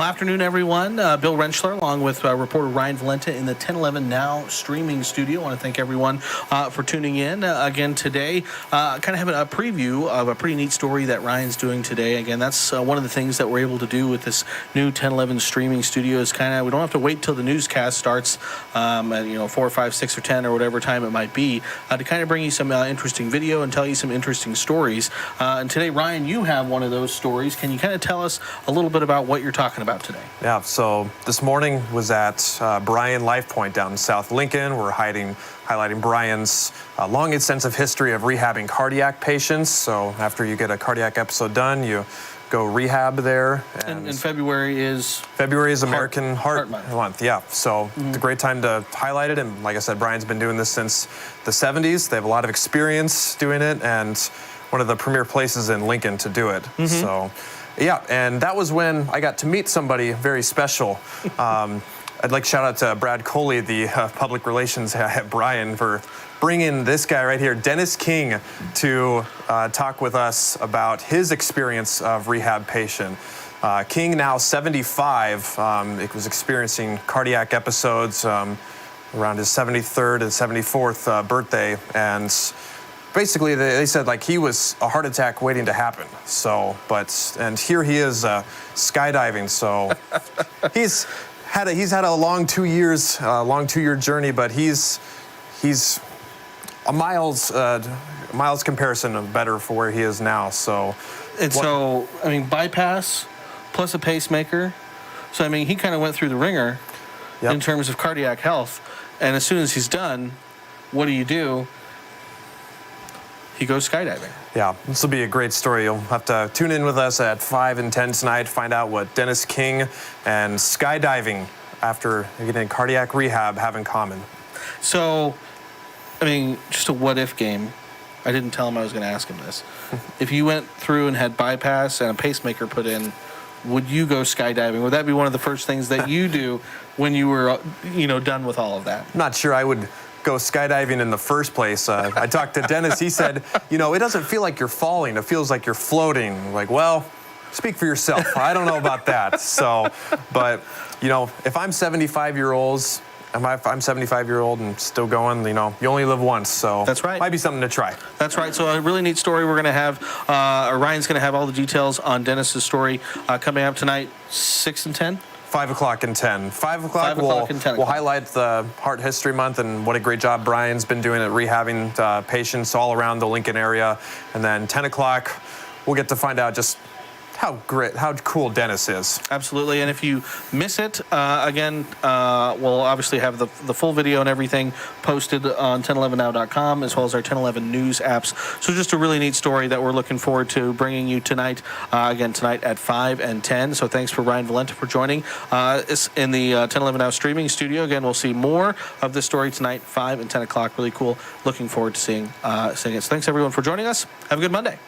Well, afternoon, everyone. Bill Rentschler, along with reporter Ryan Valenta in the 1011 Now streaming studio. I want to thank everyone for tuning in again today. Kind of having a preview of a pretty neat story that Ryan's doing today. Again, that's one of the things that we're able to do with this new 1011 streaming studio is kind of, we don't have to wait till the newscast starts at 4, 5, 6, or 10 or whatever time it might be to kind of bring you some interesting video and tell you some interesting stories. And today, Ryan, you have one of those stories. Can you kind of tell us a little bit about what you're talking about today? Yeah, so this morning was at Bryan Life Point down in South Lincoln. We're highlighting Bryan's long extensive history of rehabbing cardiac patients. So after you get a cardiac episode done, you go rehab there. And February is American Heart Month. Yeah, so it's a great time to highlight it. And like I said, Bryan's been doing this since the 70s. They have a lot of experience doing it, and one of the premier places in Lincoln to do it. So. Yeah, and that was when I got to meet somebody very special. I'd like to shout out to Brad Coley, the public relations at Bryan, for bringing this guy right here, Dennis King, to talk with us about his experience of rehab patient. King, now 75, was experiencing cardiac episodes around his 73rd and 74th birthday, and basically, they said like he was a heart attack waiting to happen. So, and here he is skydiving. So he's had a long 2 years, long 2-year journey, but he's a miles comparison of better for where he is now. So, so I mean, bypass plus a pacemaker. So I mean, he kind of went through the ringer in terms of cardiac health. And as soon as he's done, what do? He goes skydiving. Yeah, this will be a great story. You'll have to tune in with us at 5 and 10 tonight, find out what Dennis King and skydiving after getting cardiac rehab have in common. So, I mean, just a what-if game. I didn't tell him I was going to ask him this. If you went through and had bypass and a pacemaker put in, would you go skydiving? Would that be one of the first things that you do when you were, done with all of that? I'm not sure I would go skydiving in the first place. I talked to Dennis. He said, it doesn't feel like you're falling. It feels like you're floating. Like, well, speak for yourself. I don't know about that. So, but, if I'm 75 years old and still going, you only live once. So that's right. Might be something to try. That's right. So a really neat story. We're going to have, Ryan's going to have all the details on Dennis's story coming up tonight, 6 and 10. 5 o'clock and 10. 5 o'clock, we'll highlight the Heart History Month and what a great job Bryan's been doing at rehabbing patients all around the Lincoln area. And then 10 o'clock, we'll get to find out just how cool Dennis is. Absolutely. And if you miss it, again, we'll obviously have the full video and everything posted on 1011now.com as well as our 1011 news apps. So just a really neat story that we're looking forward to bringing you tonight, again, tonight at 5 and 10. So thanks for Ryan Valenta for joining us in the 1011 Now streaming studio. Again, we'll see more of this story tonight, 5 and 10 o'clock. Really cool. Looking forward to seeing it. So thanks, everyone, for joining us. Have a good Monday.